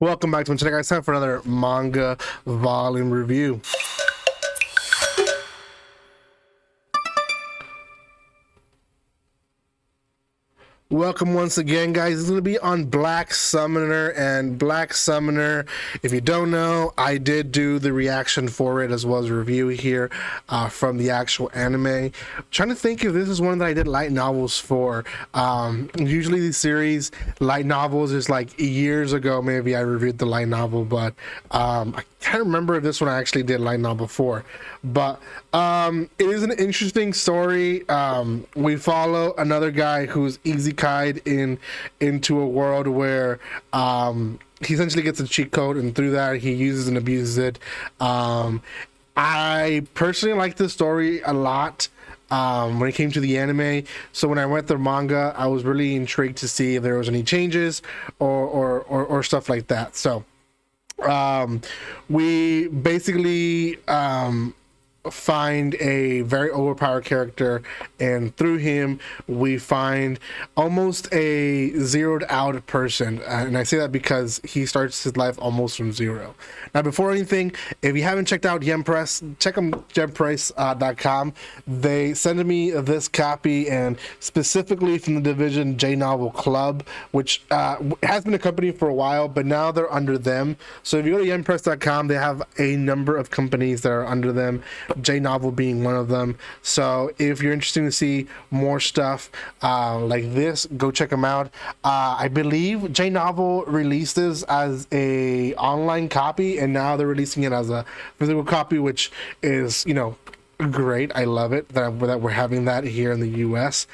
Welcome back to my channel, guys. Time for another manga volume review. Welcome once again, guys. It's going to be on Black Summoner, and Black Summoner, if you don't know, I did do the reaction for it as well as a review here from the actual anime. I'm trying to think if this is one that I did light novels for. Usually these series, light novels, is like years ago maybe I reviewed the light novel, but I can't remember if this one I actually did light novel for. But it is an interesting story. We follow another guy who's isekai'd into a world where he essentially gets a cheat code, and through that he uses and abuses it. I personally like this story a lot when it came to the anime. So when I went through manga, I was really intrigued to see if there was any changes or stuff like that. So we basically find a very overpowered character, and through him we find almost a zeroed out person, and I say that because he starts his life almost from zero. Now, before anything, if you haven't checked out Yen Press, check them, gempress.com. They sent me this copy, and specifically from the division J Novel Club, which has been a company for a while, but now they're under them. So if you go to yenpress.com, they have a number of companies that are under them, J Novel being one of them. So if you're interested to see more stuff like this, go check them out. I believe J Novel released this as a online copy, and now they're releasing it as a physical copy, which is, you know, great. I love it that we're having that here in the US.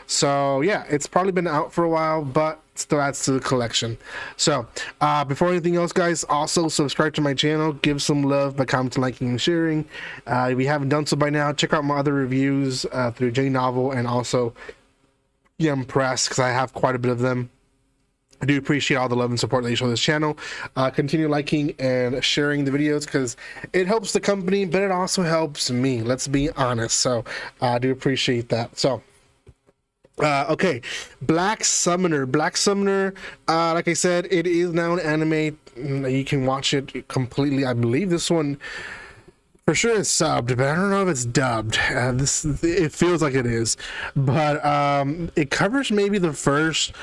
So yeah, it's probably been out for a while, but still adds to the collection. So before anything else, guys, also subscribe to my channel, give some love by commenting, liking, and sharing. If you haven't done so by now, check out my other reviews through J Novel and also Yen Press, because I have quite a bit of them. I do appreciate all the love and support that you show this channel. Continue liking and sharing the videos, because it helps the company, but it also helps me, let's be honest. So I do appreciate that. So okay, Black Summoner. Like I said, it is now an anime. You can watch it completely. I believe this one for sure is subbed, but I don't know if it's dubbed. It feels like it is, but it covers maybe the first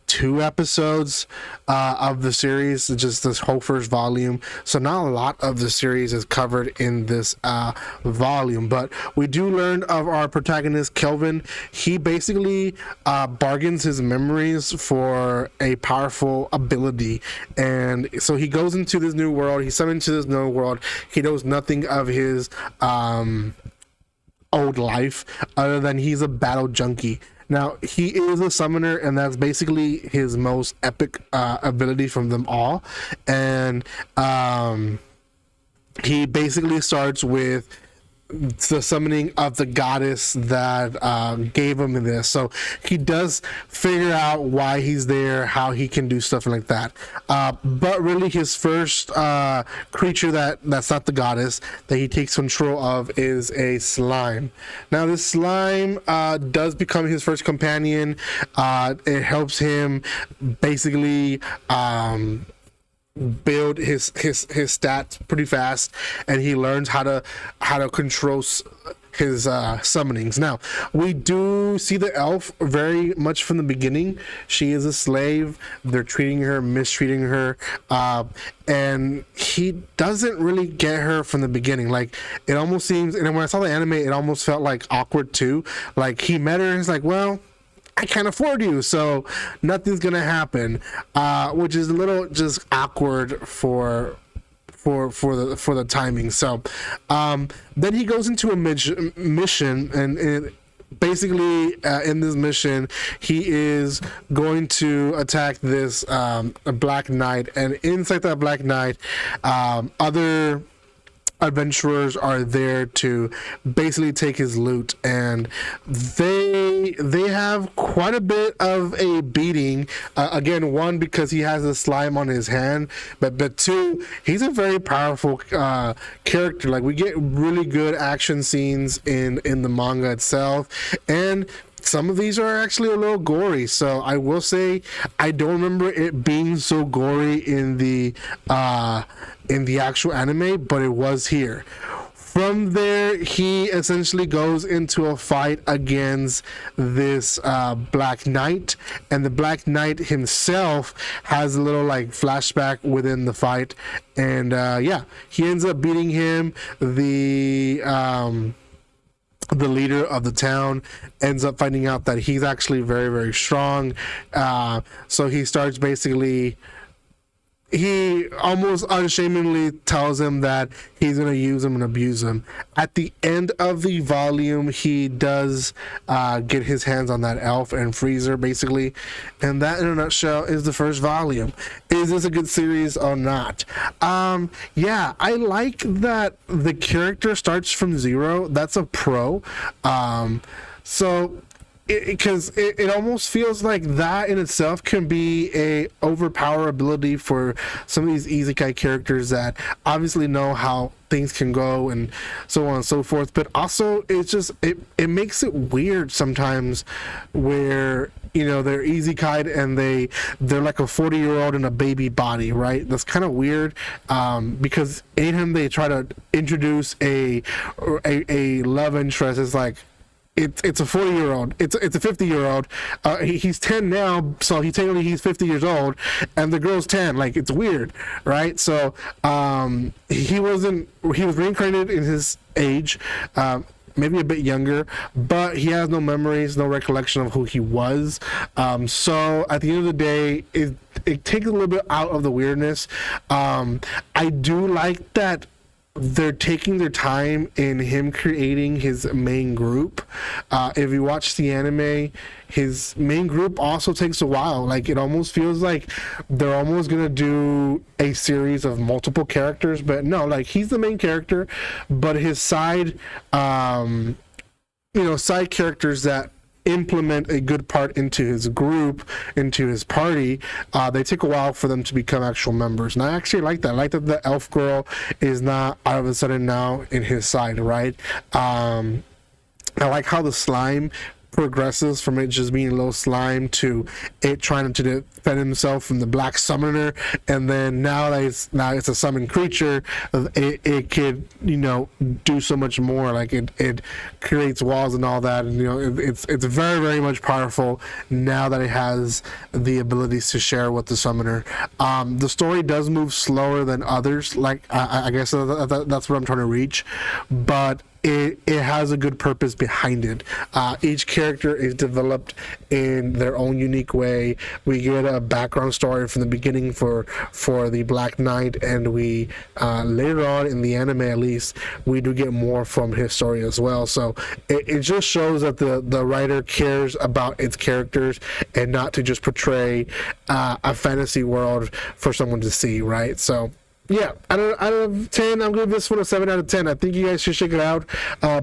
2 episodes of the series, just this whole first volume. So not a lot of the series is covered in this volume, but we do learn of our protagonist Kelvin. He basically bargains his memories for a powerful ability, and so he goes into this new world. He's summoned to this new world. He knows nothing of his old life other than he's a battle junkie. Now, he is a summoner, and that's basically his most epic ability from them all. And he basically starts with the summoning of the goddess that gave him this. So he does figure out why he's there, how he can do stuff like that. But really, his first creature that's not the goddess that he takes control of is a slime. Now, this slime does become his first companion. It helps him basically build his stats pretty fast, and he learns how to control his summonings. Now, we do see the elf very much from the beginning. She is a slave. They're treating her, mistreating her, and he doesn't really get her from the beginning. Like, it almost seems, and when I saw the anime, it almost felt like awkward too. Like, he met her and he's like, well, I can't afford you, so nothing's gonna happen, which is a little just awkward for the timing. So then he goes into a mission, and basically in this mission he is going to attack this Black Knight, and inside that Black Knight other adventurers are there to basically take his loot, and they have quite a bit of a beating. Again, one, because he has a slime on his hand, but two, he's a very powerful character. Like, we get really good action scenes in the manga itself, and some of these are actually a little gory. So I will say I don't remember it being so gory in the actual anime, but it was here. From there, he essentially goes into a fight against this Black Knight, and the Black Knight himself has a little like flashback within the fight, and yeah, he ends up beating him. The leader of the town ends up finding out that he's actually very, very strong. So he starts basically, he almost unashamedly tells him that he's going to use him and abuse him. At the end of the volume, he does get his hands on that elf and freezer, basically. And that, in a nutshell, is the first volume. Is this a good series or not? Yeah, I like that the character starts from zero. That's a pro. So because it almost feels like that in itself can be a overpower ability for some of these isekai characters that obviously know how things can go and so on and so forth, but also it's just it makes it weird sometimes where, you know, they're isekai and they're like a 40-year-old in a baby body, right? That's kind of weird, because anytime they try to introduce a love interest, it's like it's a 40-year-old, it's a 50-year-old, he's 10 now, so he's 50 years old, and the girl's 10. Like, it's weird, right? So he was reincarnated in his age, maybe a bit younger, but he has no memories, no recollection of who he was. So at the end of the day, it takes a little bit out of the weirdness. I do like that they're taking their time in him creating his main group. If you watch the anime, his main group also takes a while. Like, it almost feels like they're almost gonna do a series of multiple characters, but no, like, he's the main character, but his side side characters that implement a good part into his group, into his party, they take a while for them to become actual members. And I actually like that. I like that the elf girl is not all of a sudden now in his side, right? I like how the slime progresses from it just being a little slime to it trying to defend himself from the black summoner, and then now it's a summoned creature, it could, you know, do so much more. Like, it creates walls and all that, and, you know, it's very, very much powerful now that it has the abilities to share with the summoner. The story does move slower than others, like I guess that's what I'm trying to reach, but it has a good purpose behind it. Each character is developed in their own unique way. We get a background story from the beginning for the Black Knight, and we later on in the anime, at least, we do get more from his story as well. So it just shows that the writer cares about its characters and not to just portray a fantasy world for someone to see, right? So yeah, out of 10, I'm giving this one a 7 out of 10. I think you guys should check it out.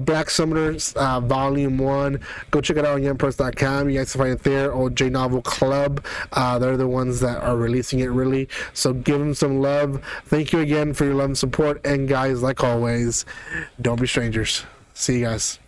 Black Summoners, Volume 1. Go check it out on yumpress.com. You guys can find it there, or J Novel Club. They're the ones that are releasing it, really. So give them some love. Thank you again for your love and support. And guys, like always, don't be strangers. See you guys.